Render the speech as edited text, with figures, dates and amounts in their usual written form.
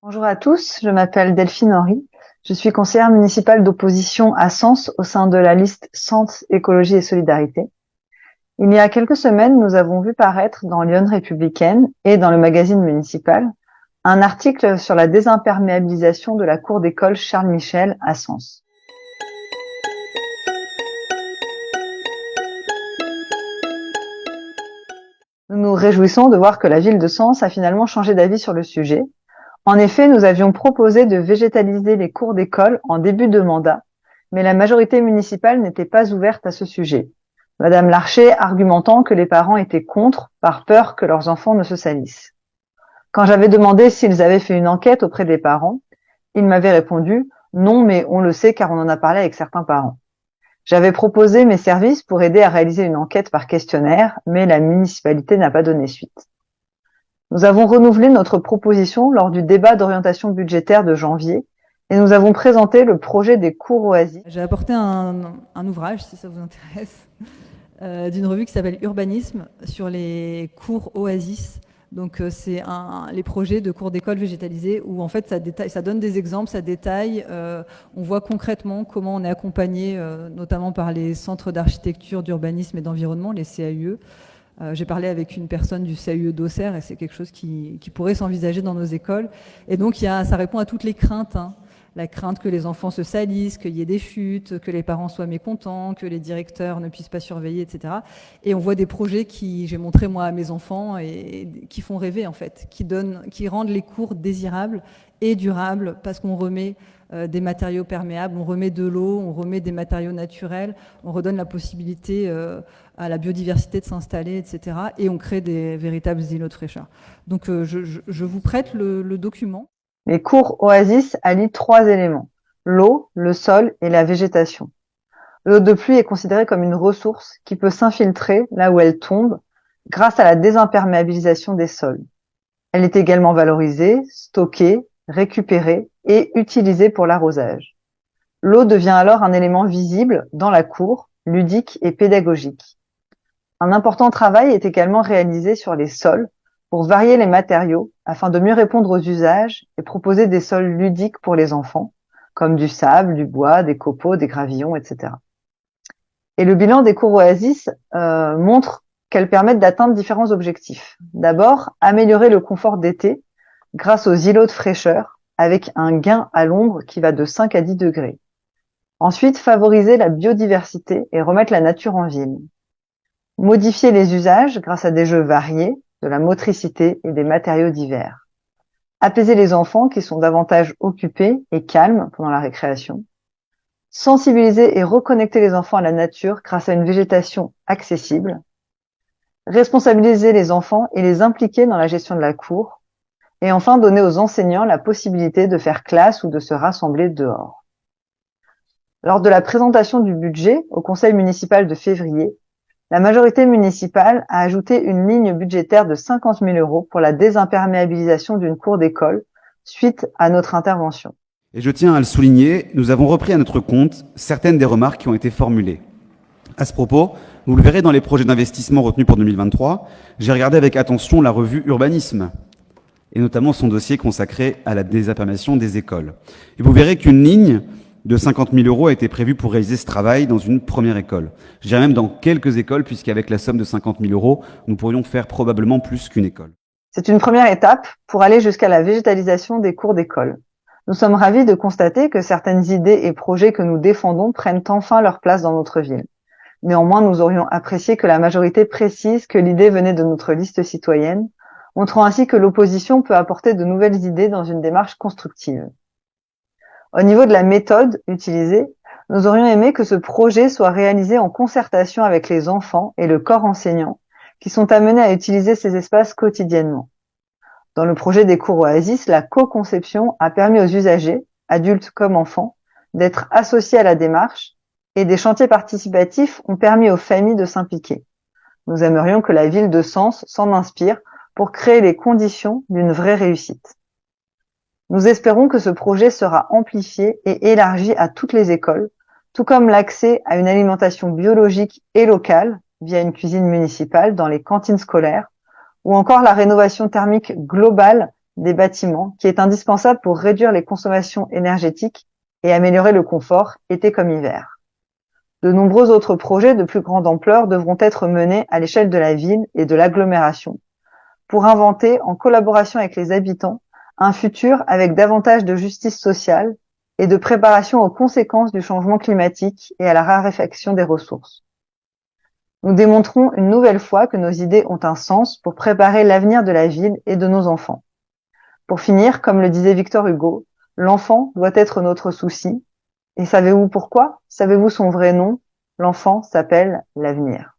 Bonjour à tous, je m'appelle Delphine Henry. Je suis conseillère municipale d'opposition à Sens au sein de la liste Sens, Écologie et Solidarité. Il y a quelques semaines, nous avons vu paraître dans Lyon Républicaine et dans le magazine municipal un article sur la désimperméabilisation de la cour d'école Charles Michel à Sens. Nous nous réjouissons de voir que la ville de Sens a finalement changé d'avis sur le sujet. En effet, nous avions proposé de végétaliser les cours d'école en début de mandat, mais la majorité municipale n'était pas ouverte à ce sujet. Madame Larcher argumentant que les parents étaient contre par peur que leurs enfants ne se salissent. Quand j'avais demandé s'ils avaient fait une enquête auprès des parents, ils m'avaient répondu « Non, mais on le sait car on en a parlé avec certains parents ». J'avais proposé mes services pour aider à réaliser une enquête par questionnaire, mais la municipalité n'a pas donné suite. Nous avons renouvelé notre proposition lors du débat d'orientation budgétaire de janvier et nous avons présenté le projet des cours Oasis. J'ai apporté un ouvrage, si ça vous intéresse, d'une revue qui s'appelle Urbanisme sur les cours Oasis. Donc c'est les projets de cours d'école végétalisés où en fait ça donne des exemples, ça détaille, on voit concrètement comment on est accompagné, notamment par les centres d'architecture, d'urbanisme et d'environnement, les CAUE. J'ai parlé avec une personne du CAUE d'Auxerre et c'est quelque chose qui pourrait s'envisager dans nos écoles. Et donc ça répond à toutes les craintes, hein. La crainte que les enfants se salissent, qu'il y ait des chutes, que les parents soient mécontents, que les directeurs ne puissent pas surveiller, etc. Et on voit des projets j'ai montré moi à mes enfants et qui font rêver en fait, qui rendent les cours désirables et durables parce qu'on remet des matériaux perméables, on remet de l'eau, on remet des matériaux naturels, on redonne la possibilité à la biodiversité de s'installer, etc. Et on crée des véritables îlots de fraîcheur. Donc je vous prête le document. Les cours Oasis allient 3 éléments, l'eau, le sol et la végétation. L'eau de pluie est considérée comme une ressource qui peut s'infiltrer là où elle tombe grâce à la désimperméabilisation des sols. Elle est également valorisée, stockée, récupérée et utilisée pour l'arrosage. L'eau devient alors un élément visible dans la cour, ludique et pédagogique. Un important travail est également réalisé sur les sols pour varier les matériaux afin de mieux répondre aux usages et proposer des sols ludiques pour les enfants, comme du sable, du bois, des copeaux, des gravillons, etc. Et le bilan des cours Oasis montre qu'elles permettent d'atteindre différents objectifs. D'abord, améliorer le confort d'été grâce aux îlots de fraîcheur avec un gain à l'ombre qui va de 5 à 10 degrés. Ensuite, favoriser la biodiversité et remettre la nature en ville. Modifier les usages grâce à des jeux variés, de la motricité et des matériaux divers. Apaiser les enfants qui sont davantage occupés et calmes pendant la récréation. Sensibiliser et reconnecter les enfants à la nature grâce à une végétation accessible. Responsabiliser les enfants et les impliquer dans la gestion de la cour. Et enfin, donner aux enseignants la possibilité de faire classe ou de se rassembler dehors. Lors de la présentation du budget au conseil municipal de février, la majorité municipale a ajouté une ligne budgétaire de 50 000 € pour la désimperméabilisation d'une cour d'école suite à notre intervention. Et je tiens à le souligner, nous avons repris à notre compte certaines des remarques qui ont été formulées. À ce propos, vous le verrez dans les projets d'investissement retenus pour 2023, j'ai regardé avec attention la revue Urbanisme, et notamment son dossier consacré à la désimperméabilisation des écoles. Et vous verrez qu'une ligne de 50 000 € a été prévue pour réaliser ce travail dans une première école. Je dirais même dans quelques écoles, puisqu'avec la somme de 50 000 €, nous pourrions faire probablement plus qu'une école. C'est une première étape pour aller jusqu'à la végétalisation des cours d'école. Nous sommes ravis de constater que certaines idées et projets que nous défendons prennent enfin leur place dans notre ville. Néanmoins, nous aurions apprécié que la majorité précise que l'idée venait de notre liste citoyenne, montrant ainsi que l'opposition peut apporter de nouvelles idées dans une démarche constructive. Au niveau de la méthode utilisée, nous aurions aimé que ce projet soit réalisé en concertation avec les enfants et le corps enseignant, qui sont amenés à utiliser ces espaces quotidiennement. Dans le projet des cours Oasis, la co-conception a permis aux usagers, adultes comme enfants, d'être associés à la démarche et des chantiers participatifs ont permis aux familles de s'impliquer. Nous aimerions que la ville de Sens s'en inspire pour créer les conditions d'une vraie réussite. Nous espérons que ce projet sera amplifié et élargi à toutes les écoles, tout comme l'accès à une alimentation biologique et locale via une cuisine municipale dans les cantines scolaires, ou encore la rénovation thermique globale des bâtiments, qui est indispensable pour réduire les consommations énergétiques et améliorer le confort, été comme hiver. De nombreux autres projets de plus grande ampleur devront être menés à l'échelle de la ville et de l'agglomération pour inventer, en collaboration avec les habitants, un futur avec davantage de justice sociale et de préparation aux conséquences du changement climatique et à la raréfaction des ressources. Nous démontrons une nouvelle fois que nos idées ont un sens pour préparer l'avenir de la ville et de nos enfants. Pour finir, comme le disait Victor Hugo, l'enfant doit être notre souci. Et savez-vous pourquoi? Savez-vous son vrai nom? L'enfant s'appelle l'avenir.